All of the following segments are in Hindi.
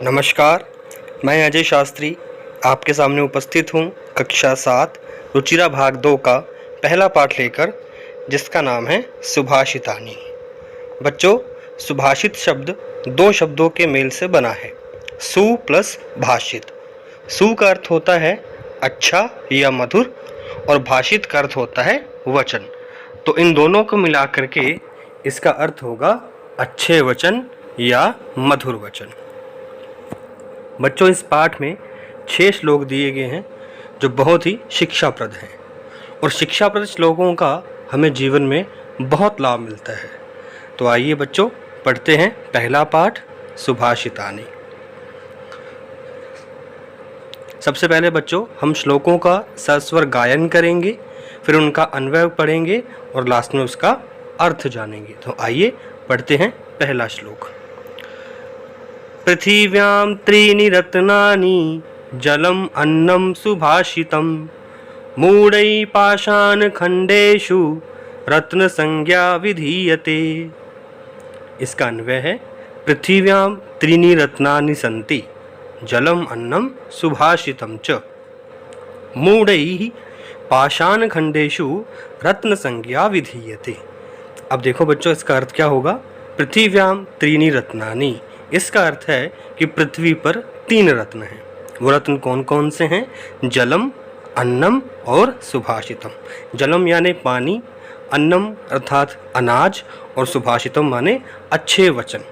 नमस्कार, मैं अजय शास्त्री आपके सामने उपस्थित हूँ कक्षा 7 रुचिरा भाग 2 का पहला पाठ लेकर, जिसका नाम है सुभाषितानी। बच्चों, सुभाषित शब्द दो शब्दों के मेल से बना है, सु प्लस भाषित। सु का अर्थ होता है अच्छा या मधुर और भाषित का अर्थ होता है वचन। तो इन दोनों को मिला करके इसका अर्थ होगा अच्छे वचन या मधुर वचन। बच्चों, इस पाठ में 6 श्लोक दिए गए हैं जो बहुत ही शिक्षाप्रद हैं, और शिक्षाप्रद श्लोकों का हमें जीवन में बहुत लाभ मिलता है। तो आइए बच्चों, पढ़ते हैं पहला पाठ सुभाषितानी। सबसे पहले बच्चों हम श्लोकों का सस्वर गायन करेंगे, फिर उनका अन्वय पढ़ेंगे और लास्ट में उसका अर्थ जानेंगे। तो आइए पढ़ते हैं पहला श्लोक। पृथिव्यां त्रीणि रत्नानि जलम अन्नम सुभाषितम मूढ़ै पाषाण खंडेषु रत्न संज्ञा विधीयते। इसका अन्वय है, पृथिव्यां त्रीणि रत्नानि सन्ति जलम अन्नम सुभाषितम च मूढ़ैः पाषाण खंडेषु रत्न संज्ञा विधीयते। अब देखो बच्चों, इसका अर्थ क्या होगा? पृथिव्यां त्रीणि रत्नानि, इसका अर्थ है कि पृथ्वी पर 3 रत्न हैं। वो रत्न कौन कौन से हैं? जलम, अन्नम और सुभाषितम। जलम यानी पानी, अन्नम अर्थात अनाज, और सुभाषितम माने अच्छे वचन।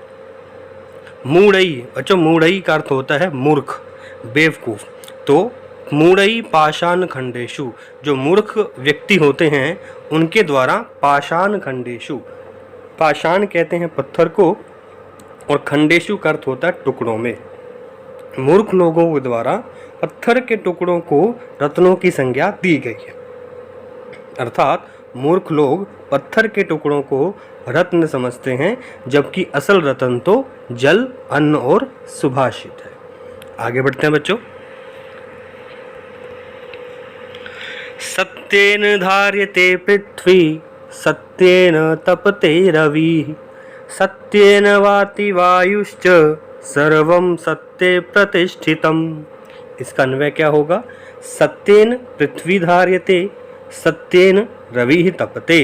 मूढ़ई, बच्चों मूढ़ई का अर्थ होता है मूर्ख, बेवकूफ़। तो मूढ़ई पाषाण खंडेषु, जो मूर्ख व्यक्ति होते हैं उनके द्वारा पाषाण खंडेषु, पाषाण कहते हैं पत्थर को, और खंडेषु का अर्थ होता है टुकड़ों में। मूर्ख लोगों के द्वारा पत्थर के टुकड़ों को रत्नों की संज्ञा दी गई है। अर्थात मूर्ख लोग पत्थर के टुकड़ों को रत्न समझते हैं, जबकि असल रत्न तो जल, अन्न और सुभाषित है। आगे बढ़ते हैं बच्चों। सत्येन धार्यते पृथ्वी सत्येन तपते रविः सत्येन वाति वायुश्च सर्वं सत्ये प्रतिष्ठितम्। इसका अन्वय क्या होगा? सत्येन पृथ्वी धार्यते, सत्येन रविः तपते,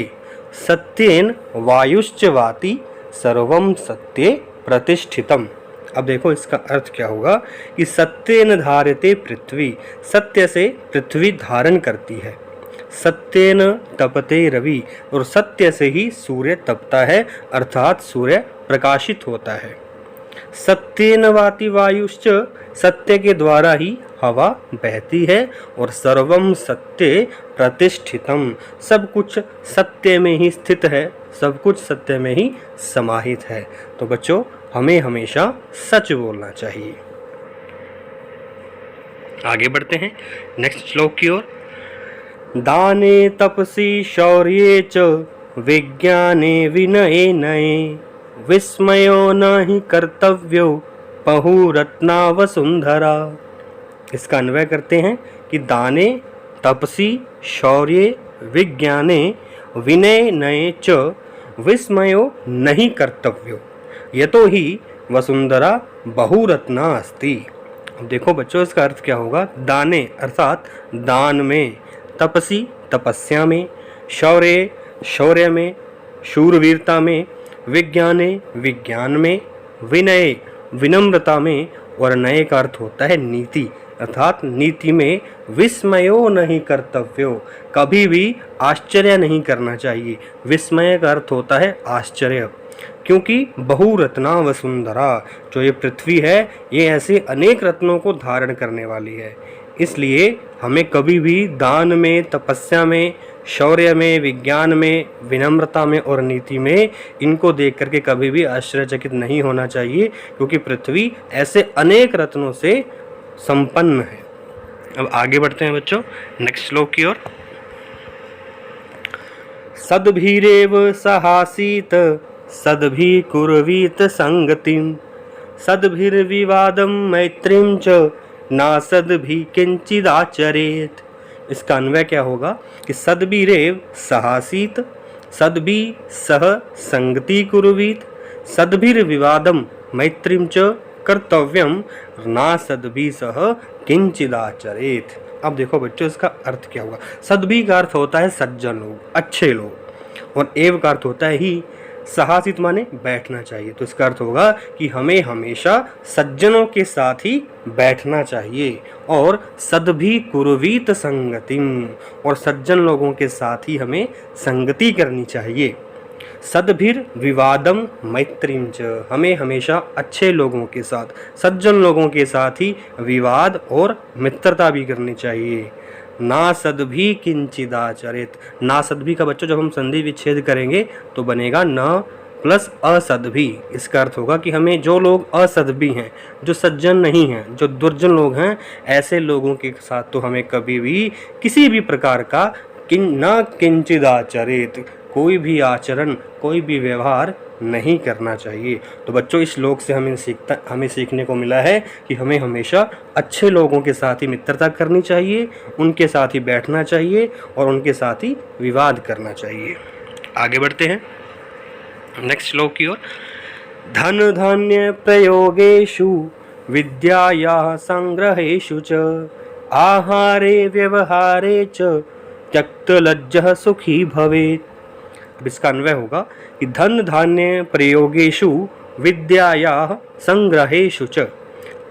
सत्येन वायुश्च वाति, सर्वं सत्ये प्रतिष्ठितम्। अब देखो इसका अर्थ क्या होगा कि सत्येन धार्यते पृथ्वी, सत्य से पृथ्वी धारण करती है। सत्येन तपते रवि, और सत्य से ही सूर्य तपता है, अर्थात सूर्य प्रकाशित होता है। सत्येन वाति वायुश्च, सत्य के द्वारा ही हवा बहती है, और सर्वम सत्ये प्रतिष्ठितम, सब कुछ सत्य में ही स्थित है, सब कुछ सत्य में ही समाहित है। तो बच्चों, हमें हमेशा सच बोलना चाहिए। आगे बढ़ते हैं नेक्स्ट श्लोक की ओर। दाने तपसी शौर्ये च विज्ञाने विनये नये विस्मयो नहि कर्तव्यो बहुरत्ना वसुंधरा। इसका अन्वय करते हैं कि दाने तपसी शौर्ये विज्ञाने विनये नये च विस्मयो नहि कर्तव्यो यतो ही वसुंधरा बहुरत्ना अस्ति। अब देखो बच्चों, इसका अर्थ क्या होगा? दाने अर्थात दान में, तपसी तपस्या में, शौर्य शौर्य में, शूरवीरता में, विज्ञाने विज्ञान में, विनय विनम्रता में, और नये का अर्थ होता है नीति, अर्थात नीति में विस्मयो नहीं कर्तव्यो, कभी भी आश्चर्य नहीं करना चाहिए। विस्मय का अर्थ होता है आश्चर्य, क्योंकि बहुरत्ना वसुंधरा, जो ये पृथ्वी है ये ऐसे अनेक रत्नों को धारण करने वाली है। इसलिए हमें कभी भी दान में, तपस्या में, शौर्य में, विज्ञान में, विनम्रता में और नीति में, इनको देख करके कभी भी आश्चर्यचकित नहीं होना चाहिए, क्योंकि पृथ्वी ऐसे अनेक रत्नों से संपन्न है। अब आगे बढ़ते हैं बच्चों नेक्स्ट श्लोक की ओर। सद्भिरेव सहासीत सद्भि कुर्वीत संगतिम सद्भिर्विवादं मैत्रीं च नासद्भि किंचिदाचरेत। इसका अन्वय क्या होगा कि सद्भिरेव सहासीत, सद्भि सह संगति कुर्वीत सद्भिर्विवादम मैत्रीं च कर्तव्यम ना सद्भि सह किंचिदाचरेत। अब देखो बच्चों इसका अर्थ क्या हुआ। सद्भि का अर्थ होता है सज्जन लोग, अच्छे लोग, और एव का अर्थ होता है ही। सहासित माने बैठना चाहिए, तो इसका अर्थ होगा कि हमें हमेशा सज्जनों के साथ ही बैठना चाहिए। और सद्भि कुर्वीत संगतिम, और सज्जन लोगों के साथ ही हमें संगति करनी चाहिए। सद्भिर विवादम मैत्रीं च, हमें हमेशा अच्छे लोगों के साथ, सज्जन लोगों के साथ ही विवाद और मित्रता भी करनी चाहिए। ना सद्भि किंचिदाचरित, ना सद्भि का बच्चों जब हम संधि विच्छेद करेंगे तो बनेगा न प्लस असद्भि। इसका अर्थ होगा कि हमें जो लोग असद्भि हैं, जो सज्जन नहीं हैं, जो दुर्जन लोग हैं, ऐसे लोगों के साथ तो हमें कभी भी किसी भी प्रकार का न किंचिदाचरित, कोई भी आचरण, कोई भी व्यवहार नहीं करना चाहिए। तो बच्चों इस श्लोक से हमें सीखने को मिला है कि हमें हमेशा अच्छे लोगों के साथ ही मित्रता करनी चाहिए, उनके साथ ही बैठना चाहिए और उनके साथ ही विवाद करना चाहिए। आगे बढ़ते हैं नेक्स्ट श्लोक की ओर। धन धान्य प्रयोगेषु विद्यायाः संग्रहेषु च आहारे व्यवहारे च त्यक्तलज्जः सुखी भवेत्। अब इसका अन्वय होगा कि धन धान्य प्रयोगेषु विद्यायाः संग्रहेषु च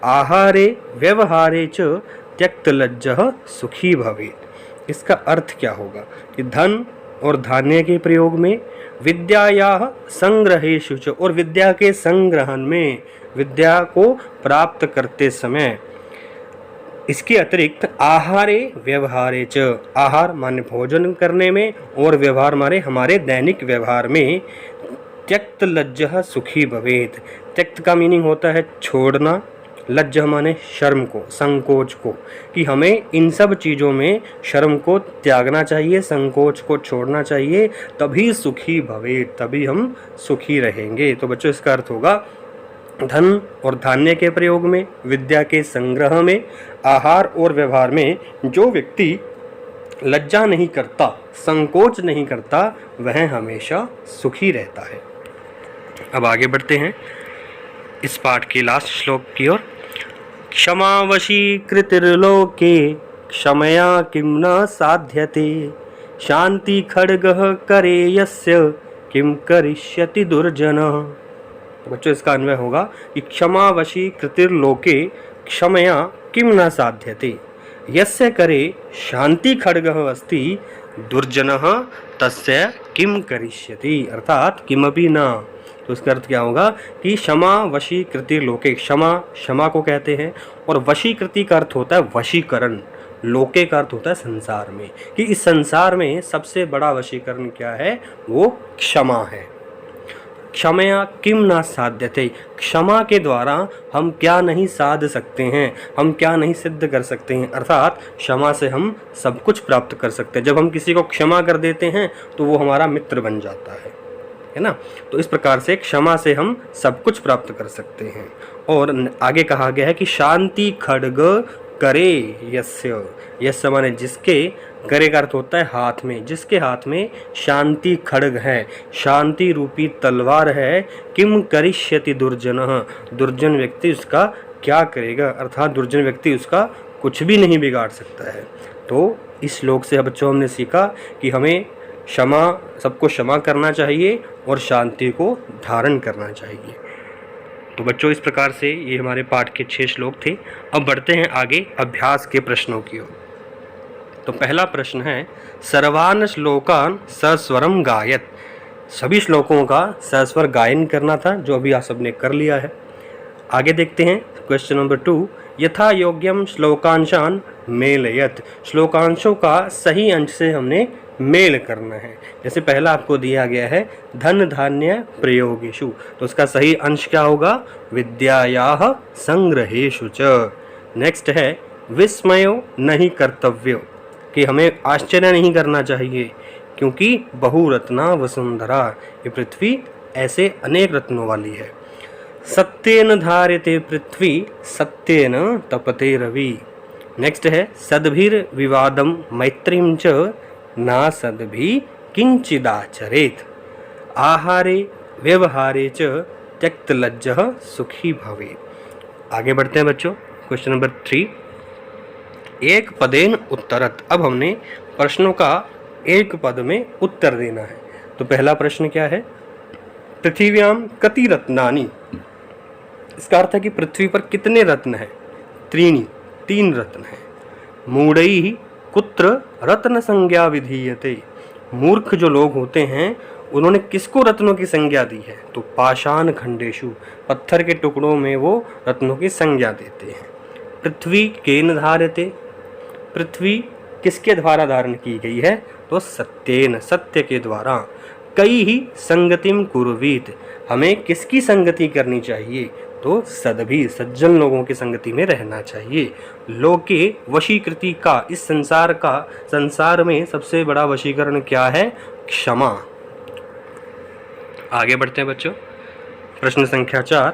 आहारे व्यवहारे च त्यक्तलज्जः सुखी भवेत्। इसका अर्थ क्या होगा कि धन और धान्य के प्रयोग में, विद्यायाः संग्रहेषु च, और विद्या के संग्रहण में, विद्या को प्राप्त करते समय, इसके अतिरिक्त आहारे व्यवहारे च, आहार माने भोजन करने में और व्यवहार माने हमारे दैनिक व्यवहार में, त्यक्त लज्जः सुखी भवेत्। त्यक्त का मीनिंग होता है छोड़ना, लज्जः माने शर्म को, संकोच को, कि हमें इन सब चीज़ों में शर्म को त्यागना चाहिए, संकोच को छोड़ना चाहिए, तभी सुखी भवेत्, तभी हम सुखी रहेंगे। तो बच्चों इसका अर्थ होगा धन और धान्य के प्रयोग में, विद्या के संग्रह में, आहार और व्यवहार में जो व्यक्ति लज्जा नहीं करता, संकोच नहीं करता, वह हमेशा सुखी रहता है। अब आगे बढ़ते हैं इस पाठ के लास्ट श्लोक की ओर। क्षमावशी कृतिर्लोके क्षमया किं न साध्यते शांति खड्गः करे यस्य किं करिष्यति दुर्जनः। बच्चों इसका अन्वय होगा कि क्षमावशी कृतिर्लोके क्षमया किं न साध्यते यस्य करे शांति खड्गः अस्ति दुर्जनः तस्य किं करिष्यति, अर्थात किमपि न। तो इसका अर्थ क्या होगा कि क्षमा वशीकृति लोके, क्षमा को कहते हैं, और वशीकृति का अर्थ होता है वशीकरण, लोके का अर्थ होता है संसार में, कि इस संसार में सबसे बड़ा वशीकरण क्या है, वो क्षमा है। क्षमया किम ना साध्यते, क्षमा के द्वारा हम क्या नहीं साध सकते हैं, हम क्या नहीं सिद्ध कर सकते हैं, अर्थात क्षमा से हम सब कुछ प्राप्त कर सकते हैं। जब हम किसी को क्षमा कर देते हैं तो वो हमारा मित्र बन जाता है ना। तो इस प्रकार से क्षमा से हम सब कुछ प्राप्त कर सकते हैं। और आगे कहा गया है कि शांति खड्ग करे यस्य, यस्य माने जिसके, करे का अर्थ होता है हाथ में, जिसके हाथ में शांति खड्ग है, शांति रूपी तलवार है, किम करिष्यति दुर्जनः, दुर्जन व्यक्ति उसका क्या करेगा, अर्थात दुर्जन व्यक्ति उसका कुछ भी नहीं बिगाड़ सकता है। तो इस श्लोक से बच्चों हमने सीखा कि हमें क्षमा, सबको क्षमा करना चाहिए और शांति को धारण करना चाहिए। तो बच्चों इस प्रकार से ये हमारे पाठ के 6 श्लोक थे। अब बढ़ते हैं आगे अभ्यास के प्रश्नों की ओर। तो पहला प्रश्न है सर्वान श्लोकान सस्वरम गायत, सभी श्लोकों का सस्वर गायन करना था, जो अभी आप सबने कर लिया है। आगे देखते हैं क्वेश्चन नंबर 2, यथा योग्यम श्लोकांशान मेलयत, श्लोकांशों का सही अंश से हमने मेल करना है। जैसे पहला आपको दिया गया है धन धान्य प्रयोगेषु, तो उसका सही अंश क्या होगा, विद्यायाः संग्रहेषु च। नेक्स्ट है विस्मयो नहीं कर्तव्यो, कि हमें आश्चर्य नहीं करना चाहिए, क्योंकि बहुरत्ना वसुंधरा, ये पृथ्वी ऐसे अनेक रत्नों वाली है। सत्येन धार्यते पृथ्वी सत्येन तपते रवि। नेक्स्ट है सद्भिर विवादम मैत्रीं च ना सद्भि किंचिदाचरेत आहारे व्यवहारे च त्यक्तलज्जः सुखी भवेत्। आगे बढ़ते हैं बच्चों, क्वेश्चन नंबर 3, एक पदेन उत्तरत। अब हमने प्रश्नों का एक पद में उत्तर देना है। तो पहला प्रश्न क्या है, पृथिव्याम कति रत्नानि। इसका अर्थ है कि पृथ्वी पर कितने रत्न हैं। त्रीणि, 3 रत्न हैं। मूढ़ैः कुत्र रत्न संज्ञा विधीयते। मूर्ख जो लोग होते हैं उन्होंने किसको रत्नों की संज्ञा दी है, तो पाषाण खंडेषु, पत्थर के टुकड़ों में वो रत्नों की संज्ञा देते हैं। पृथ्वी केन धार्यते, पृथ्वी किसके द्वारा धारण की गई है, तो सत्येन, सत्य के द्वारा। कई ही संगतिम कुर्वीत, हमें किसकी संगति करनी चाहिए, तो सद्भि, सज्जन लोगों की संगति में रहना चाहिए। लोके वशीकृति का, इस संसार में सबसे बड़ा वशीकरण क्या है, क्षमा। आगे बढ़ते हैं बच्चों, प्रश्न संख्या 4,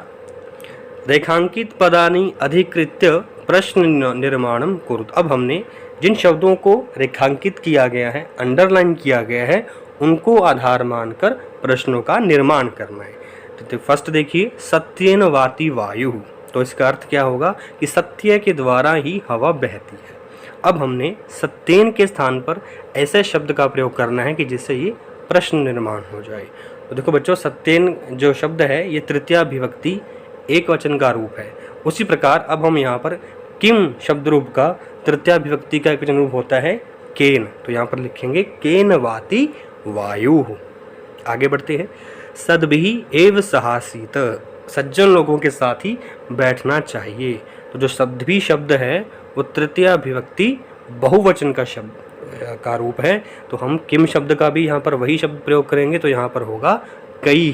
रेखांकित पदानि अधिकृत्य प्रश्न निर्माणम कुरुत। अब हमने जिन शब्दों को रेखांकित किया गया है, अंडरलाइन किया गया है, उनको आधार मानकर प्रश्नों का निर्माण करना है। तो फर्स्ट देखिए, सत्येन वाति वायु। तो इसका अर्थ क्या होगा कि सत्य के द्वारा ही हवा बहती है। अब हमने सत्येन के स्थान पर ऐसे शब्द का प्रयोग करना है कि जिससे ये प्रश्न निर्माण हो जाए। तो देखो बच्चों, सत्येन जो शब्द है ये तृतीया विभक्ति एक वचन का रूप है। उसी प्रकार अब हम यहाँ पर किम शब्द रूप का तृतीया विभक्ति का एक वचन रूप होता है केन। तो यहाँ पर लिखेंगे केन वाति वायु। आगे बढ़ते हैं, सद्भिः एव सहासीत, सज्जन लोगों के साथ ही बैठना चाहिए। तो जो सद्भिः शब्द है वो तृतीया विभक्ति बहुवचन का शब्द का रूप है। तो हम किम शब्द का भी यहाँ पर वही शब्द प्रयोग करेंगे। तो यहाँ पर होगा कई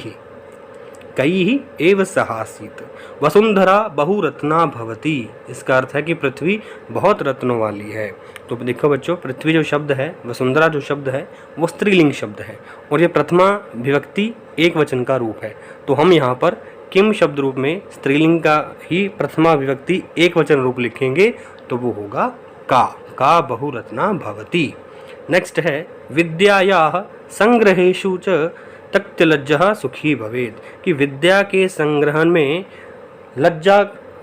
ही एव सहासीत। वसुंधरा बहुरत्ना भवती, इसका अर्थ है कि पृथ्वी बहुत रत्नों वाली है। तो देखो बच्चों, पृथ्वी जो शब्द है, वसुंधरा जो शब्द है, वो स्त्रीलिंग शब्द है और ये प्रथमा विभक्ति एक वचन का रूप है। तो हम यहाँ पर किम शब्द रूप में स्त्रीलिंग का ही प्रथमा विभक्ति एक वचन रूप लिखेंगे। तो वो होगा का बहुरत्ना भवती। नेक्स्ट है, विद्यायाः संग्रहेषु च त्यक्तलज्जः सुखी भवेत्, कि विद्या के संग्रहण में लज्जा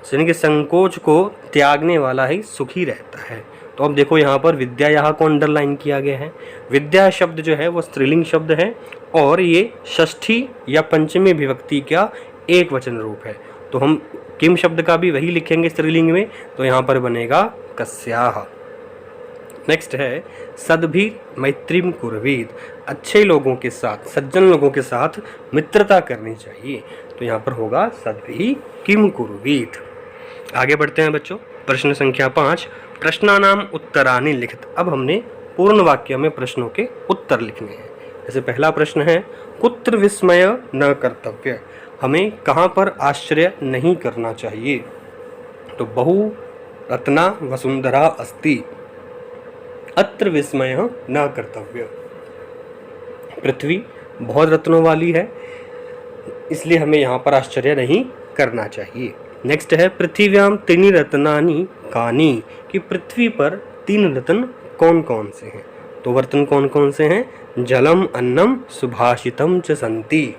यानी कि संकोच को त्यागने वाला ही सुखी रहता है। तो अब देखो यहाँ पर विद्या यहाँ को अंडरलाइन किया गया है। विद्या शब्द जो है वो स्त्रीलिंग शब्द है और ये षष्ठी या पंचमी विभक्ति का एक वचन रूप है। तो हम किम शब्द का भी वही लिखेंगे स्त्रीलिंग में। तो यहाँ पर बनेगा कस्याः। नेक्स्ट है, सद्भिः मैत्रीं कुर्वीत, अच्छे लोगों के साथ, सज्जन लोगों के साथ मित्रता करनी चाहिए। तो यहाँ पर होगा सद्भिः किम कुर्वीत। आगे बढ़ते हैं बच्चों, प्रश्न संख्या 5, प्रश्नानाम उत्तरानि लिखित। अब हमने पूर्ण वाक्य में प्रश्नों के उत्तर लिखने हैं। जैसे पहला प्रश्न है, कुत्र विस्मय न कर्तव्य, हमें कहाँ पर आश्चर्य नहीं करना चाहिए। तो बहु रत्ना वसुंधरा अस्ति, अत्र विस्मय न कर्तव्य, पृथ्वी बहुत रत्नों वाली है इसलिए हमें यहाँ पर आश्चर्य नहीं करना चाहिए। नेक्स्ट है, पृथिव्याम त्रीणि रत्नानि कानि, कि पृथ्वी पर 3 रत्न कौन कौन से हैं। तो रत्न कौन कौन से हैं, जलम अन्नम सुभाषितम च सन्ति।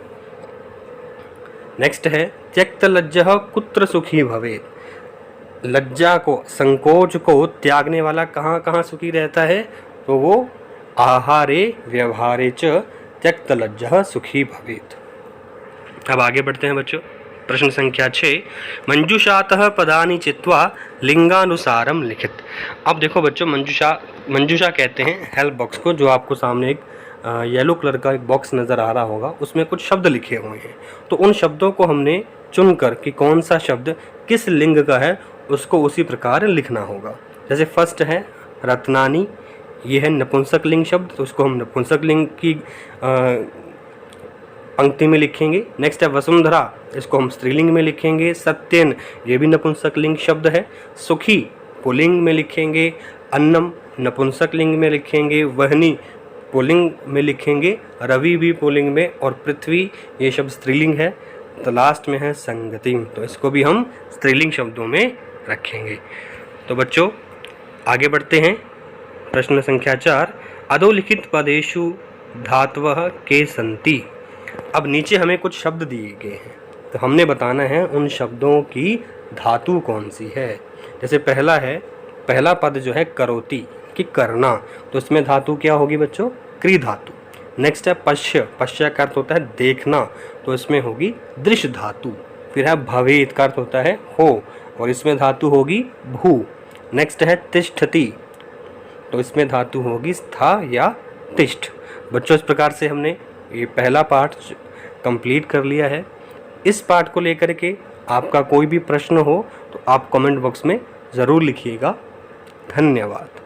नेक्स्ट है, त्यक्तलज्जः कुत्र सुखी भवेत्, लज्जा को, संकोच को त्यागने वाला कहाँ कहाँ सुखी रहता है। तो वो आहारे व्यवहारे च त्यक्तलज्जः सुखी भवेत्। अब आगे बढ़ते हैं बच्चों, प्रश्न संख्या 6, मंजूषातः पदानि चित्वा लिंगानुसारम लिखित। अब देखो बच्चों, मंजूषा कहते हैं हेल्प बॉक्स को, जो आपको सामने एक येलो कलर का एक बॉक्स नज़र आ रहा होगा, उसमें कुछ शब्द लिखे हुए हैं। तो उन शब्दों को हमने चुनकर कि कौन सा शब्द किस लिंग का है उसको उसी प्रकार लिखना होगा। जैसे फर्स्ट है रत्नानी, ये है नपुंसक लिंग शब्द, तो उसको हम नपुंसक लिंग की पंक्ति में लिखेंगे। नेक्स्ट है वसुंधरा, इसको हम स्त्रीलिंग में लिखेंगे। सत्येन, ये भी नपुंसक लिंग शब्द है। सुखी पुल्लिंग में लिखेंगे। अन्नम नपुंसक लिंग में लिखेंगे। वहनी पुल्लिंग में लिखेंगे। रवि भी पुल्लिंग में, और पृथ्वी ये शब्द स्त्रीलिंग है। तो लास्ट में है संगतिम, तो इसको भी हम स्त्रीलिंग शब्दों में रखेंगे। तो बच्चों आगे बढ़ते हैं, प्रश्न संख्या 4, अधोलिखित पदेषु धातवः के सन्ति। अब नीचे हमें कुछ शब्द दिए गए हैं, तो हमने बताना है उन शब्दों की धातु कौन सी है। जैसे पहला पद जो है करोति कि करना, तो इसमें धातु क्या होगी बच्चों? क्री धातु। नेक्स्ट है पश्य, पश्य का अर्थ होता है देखना, तो इसमें होगी दृश्य धातु। फिर है भवेत का अर्थ होता है हो, और इसमें धातु होगी भू। नेक्स्ट है तिष्ठति, तो इसमें धातु होगी स्था या तिष्ठ। बच्चों इस प्रकार से हमने ये पहला पार्ट कंप्लीट कर लिया है। इस पार्ट को लेकर के आपका कोई भी प्रश्न हो तो आप कमेंट बॉक्स में ज़रूर लिखिएगा। धन्यवाद।